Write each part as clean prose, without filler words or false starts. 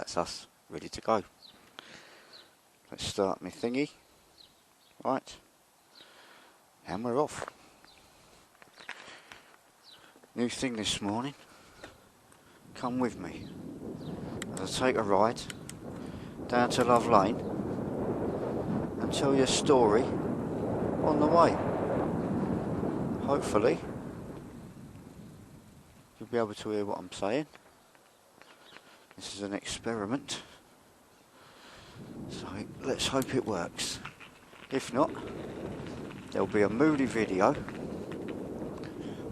that's us, ready to go. Let's start my thingy. Right. And we're off. New thing this morning. Come with me. I'll take a ride down to Love Lane and tell you a story on the way. Hopefully you'll be able to hear what I'm saying. This is an experiment, so let's hope it works. If not, there'll be a moody video,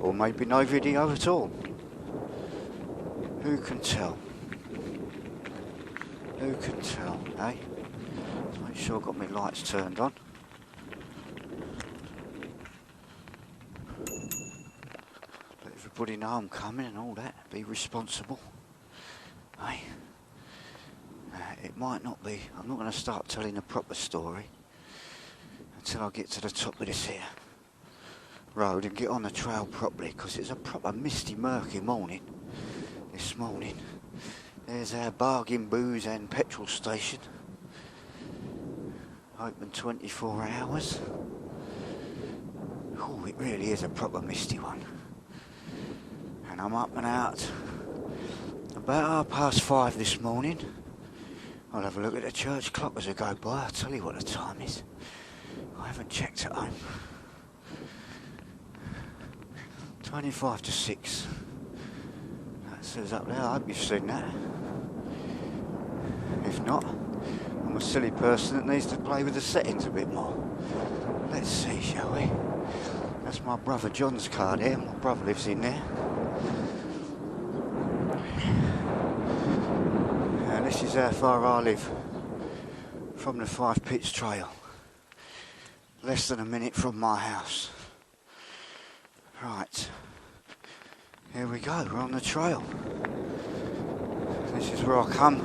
or maybe no video at all. Who can tell? Who can tell, eh? Make sure I've got my lights turned on. Let everybody know I'm coming and all that. Be responsible. Eh? It might not be. I'm not going to start telling a proper story until I get to the top of this here road and get on the trail properly, because it's a proper misty, murky morning this morning. There's our bargain booze and petrol station, open 24 hours. Oh, it really is a proper misty one. And I'm up and out about 5:30 this morning. I'll have a look at the church clock as I go by. I'll tell you what the time is. I haven't checked at home. 25 to 6. That says up there. I hope you've seen that. If not, I'm a silly person that needs to play with the settings a bit more. Let's see, shall we? That's my brother John's car there. My brother lives in there. And this is how far I live from the 5 Pits Trail. Less than a minute from my house. Right. Here we go. We're on the trail. This is where I come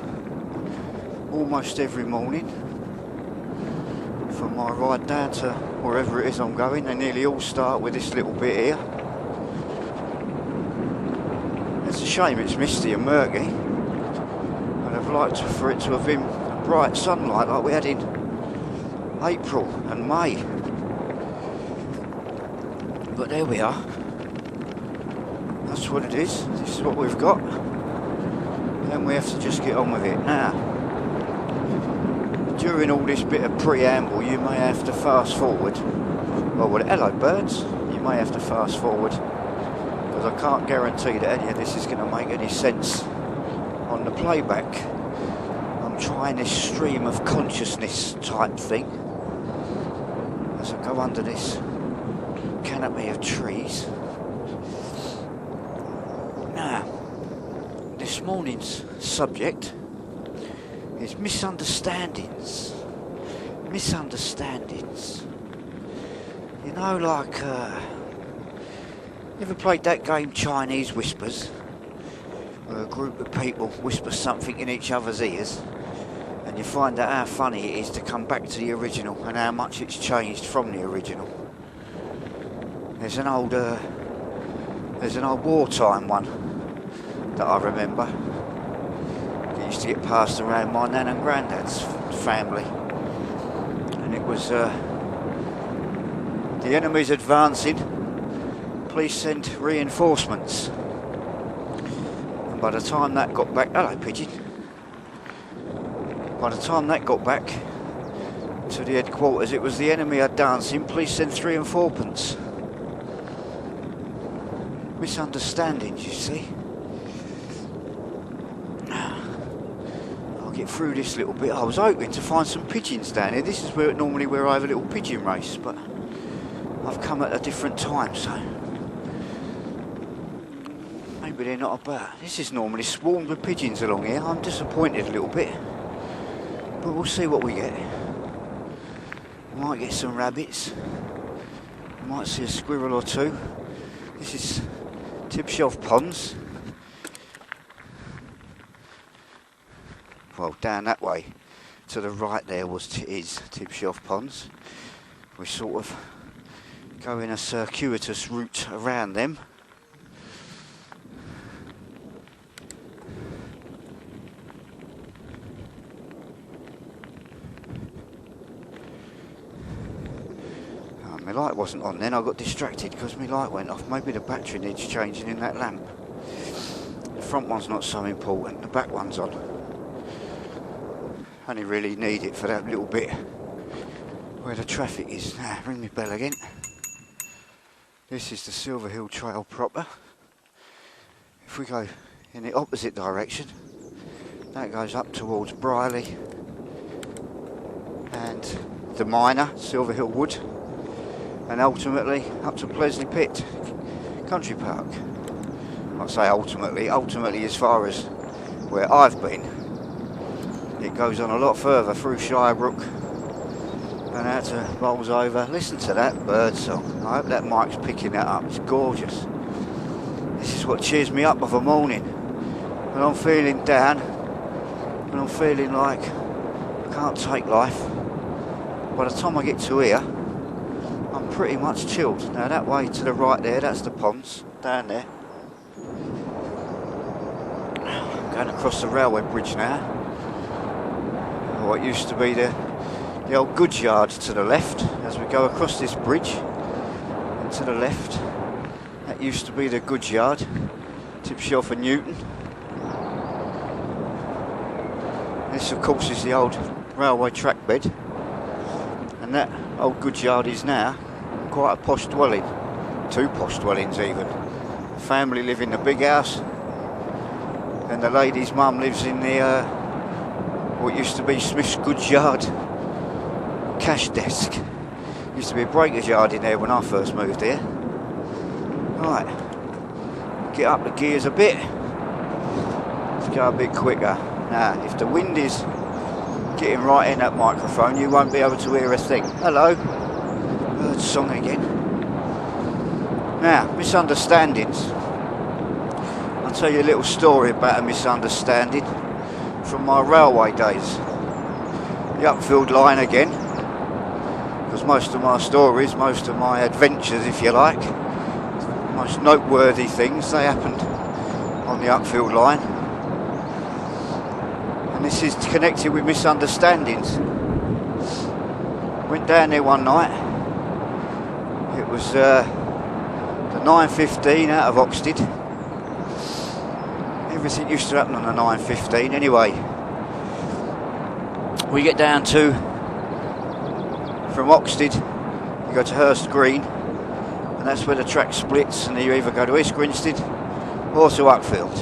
almost every morning for my ride down to wherever it is I'm going. They nearly all start with this little bit here. It's a shame it's misty and murky. I'd have liked for it to have been bright sunlight like we had in April and May. But there we are. That's what it is. This is what we've got. Then we have to just get on with it. Now, during all this bit of preamble, you may have to fast forward. Oh, well, hello birds. You may have to fast forward, because I can't guarantee that any of this is going to make any sense on the playback. I'm trying this stream of consciousness type thing as I go under this canopy of trees. Now, this morning's subject is misunderstandings. Misunderstandings. You know, like, you ever played that game Chinese Whispers, where a group of people whisper something in each other's ears, and you find out how funny it is to come back to the original and how much it's changed from the original. There's an old wartime one that I remember. It used to get passed around my nan and granddad's family, and it was the enemy's advancing. Please send reinforcements. And by the time that got back, hello pigeon. By the time that got back to the headquarters, it was the enemy advancing. Please send 3 and 4 pence. Misunderstandings, you see. I'll get through this little bit. I was hoping to find some pigeons down here. This is where I have a little pigeon race, but I've come at a different time, so maybe they're not about. This is normally swarmed with pigeons along here. I'm disappointed a little bit, but we'll see what we get. We might get some rabbits. We might see a squirrel or two. This is Tib Shelf Ponds. Well, down that way to the right there is Tib Shelf Ponds. We sort of go in a circuitous route around them. My light wasn't on then, I got distracted because my light went off. Maybe the battery needs changing in that lamp. The front one's not so important, the back one's on. Only really need it for that little bit where the traffic is. Now, ring my bell again. This is the Silver Hill Trail proper. If we go in the opposite direction, that goes up towards Brierley and the Miner, Silver Hill Wood, and ultimately up to Plesley Pit Country Park. I say ultimately as far as where I've been. It goes on a lot further through Shirebrook and out to Bolsover. Listen to that bird song. I hope that mic's picking that up. It's gorgeous. This is what cheers me up of a morning. When I'm feeling down, when I'm feeling like I can't take life, by the time I get to here, I'm pretty much chilled. Now that way to the right there, that's the ponds, down there. Going across the railway bridge now. What used to be the old goods yard to the left, as we go across this bridge, and to the left, that used to be the goods yard, Tipshelf and Newton. This of course is the old railway track bed, and that old goods yard is now quite a posh dwelling, 2 posh dwellings even. The family live in the big house, and the lady's mum lives in the what used to be Smith's goods yard cash desk. Used to be a breaker's yard in there when I first moved here. Right, get up the gears a bit. Let's go a bit quicker. Now, if the wind is getting right in that microphone, you won't be able to hear a thing. Hello, bird song again. Now, misunderstandings. I'll tell you a little story about a misunderstanding from my railway days. The Uckfield line again, because most of my stories, most of my adventures, if you like, most noteworthy things, they happened on the Uckfield line. And this is connected with misunderstandings. Went down there one night. It was the 9:15 out of Oxted. Everything used to happen on the 9:15 anyway. We get down to, from Oxted, you go to Hurst Green, and that's where the track splits, and you either go to East Grinstead or to Uckfield.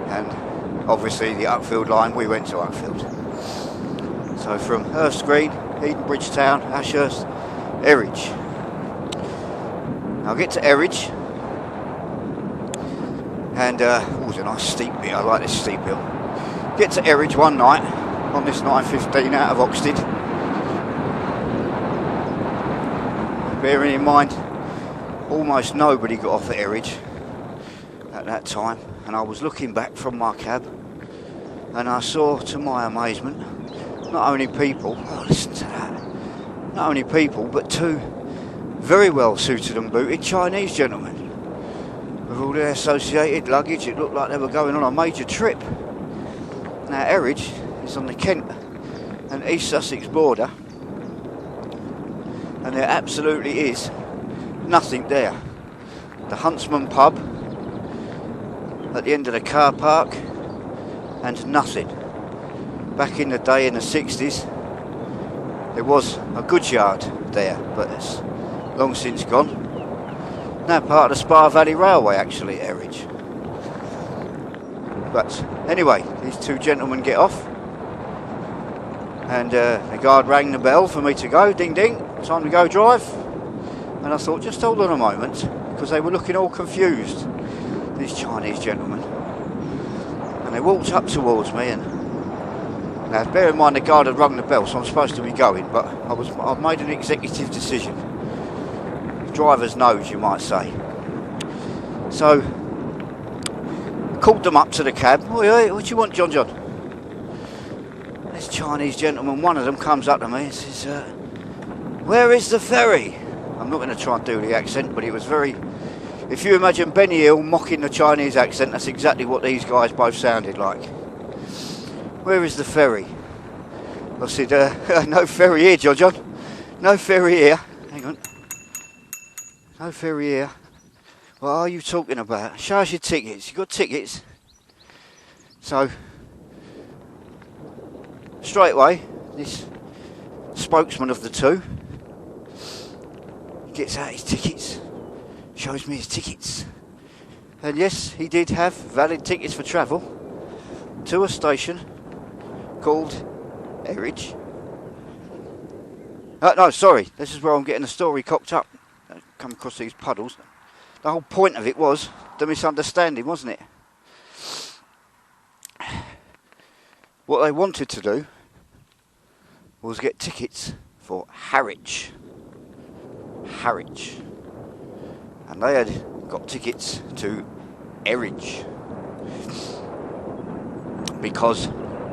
And obviously the Uckfield line, we went to Uckfield. So from Hurst Green, Eden Bridgetown, Ashurst, Erridge. I'll get to Erridge, and it was a nice steep bit. I like this steep hill. Get to Erridge one night on this 9:15 out of Oxted. Bearing in mind, almost nobody got off at Erridge at that time, and I was looking back from my cab, and I saw, to my amazement, not only people, oh listen to that, not only people, but 2 very well suited and booted Chinese gentlemen with all their associated luggage. It looked like they were going on a major trip. Now Erridge is on the Kent and East Sussex border, and there absolutely is nothing there. The Huntsman pub at the end of the car park, and nothing. Back in the day, in the 60s, there was a goods yard there, but it's long since gone. Now part of the Spa Valley Railway actually, Erridge. But anyway, these 2 gentlemen get off, and the guard rang the bell for me to go. Ding ding, time to go drive. And I thought, just hold on a moment, because they were looking all confused, these Chinese gentlemen. And they walked up towards me, and now bear in mind the guard had rung the bell, so I'm supposed to be going, but I've made an executive decision. Driver's nose, you might say. So called them up to the cab. Oi, what do you want, John? This Chinese gentleman, one of them comes up to me and says, where is the ferry? I'm not going to try and do the accent, but it was very... If you imagine Benny Hill mocking the Chinese accent, that's exactly what these guys both sounded like. Where is the ferry? I said, no ferry here, John. No ferry here. Hang on. No ferry here. What are you talking about? Show us your tickets. You got tickets? So, straight away, this spokesman of the two gets out his tickets, shows me his tickets. And yes, he did have valid tickets for travel to a station called Erridge. No, sorry, this is where I'm getting the story cocked up. Come across these puddles. The whole point of it was the misunderstanding, wasn't it? What they wanted to do was get tickets for Harwich. And they had got tickets to Erridge. Because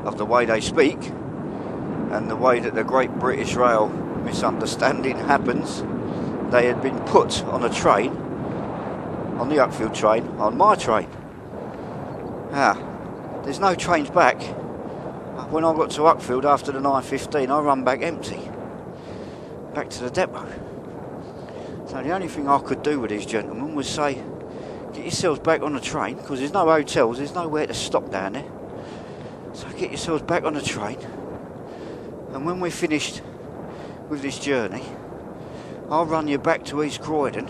of the way they speak and the way that the Great British Rail misunderstanding happens, they had been put on a train, on the Uckfield train, on my train. There's no trains back. When I got to Uckfield after the 9:15, I run back empty, back to the depot. So the only thing I could do with these gentlemen was say, get yourselves back on the train, because there's no hotels, there's nowhere to stop down there. So get yourselves back on the train, and when we're finished with this journey, I'll run you back to East Croydon.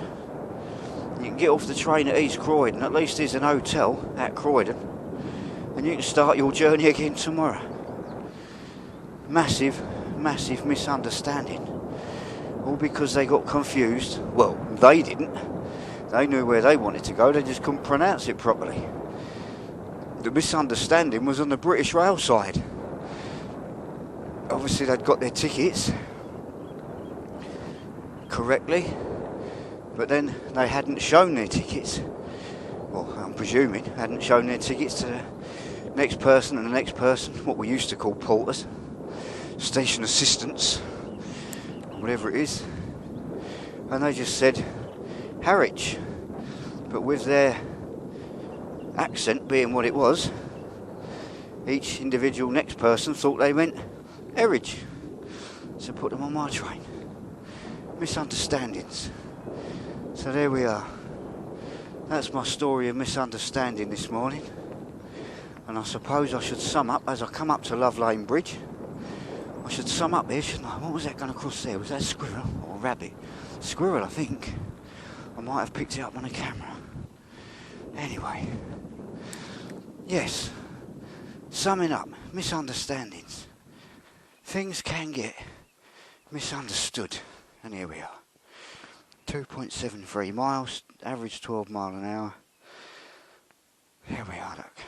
You can get off the train at East Croydon, at least there's an hotel at Croydon, and you can start your journey again tomorrow. Massive misunderstanding. All because they got confused. Well, they didn't. They knew where they wanted to go, they just couldn't pronounce it properly. The misunderstanding was on the British Rail side. Obviously they'd got their tickets correctly, but then they hadn't shown their tickets. Well, I'm presuming hadn't shown their tickets to the next person and the next person, what we used to call porters, station assistants, whatever it is. And they just said Harwich, but with their accent being what it was, each individual next person thought they meant Erridge. So put them on my train. Misunderstandings. So there we are. That's my story of misunderstanding this morning. And I suppose I should sum up as I come up to Love Lane Bridge. I should sum up here, shouldn't I? What was that going across there? Was that a squirrel or a rabbit? Squirrel, I think. I might have picked it up on a camera. Anyway. Yes. Summing up. Misunderstandings. Things can get misunderstood. And here we are. 2.73 miles. Average 12 mile an hour. Here we are, look.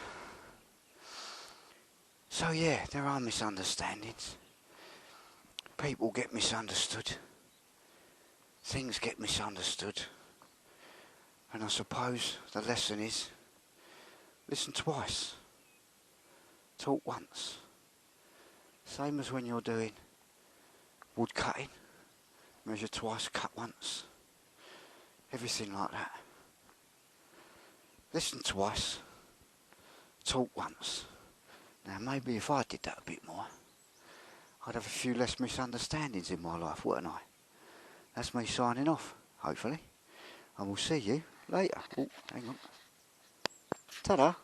So yeah, there are misunderstandings. People get misunderstood. Things get misunderstood. And I suppose the lesson is, listen twice. Talk once. Same as when you're doing wood cutting. Measure twice, cut once. Everything like that. Listen twice. Talk once. Now maybe if I did that a bit more, I'd have a few less misunderstandings in my life, wouldn't I? That's me signing off, hopefully. And we'll see you later. Oh, hang on. Ta-da.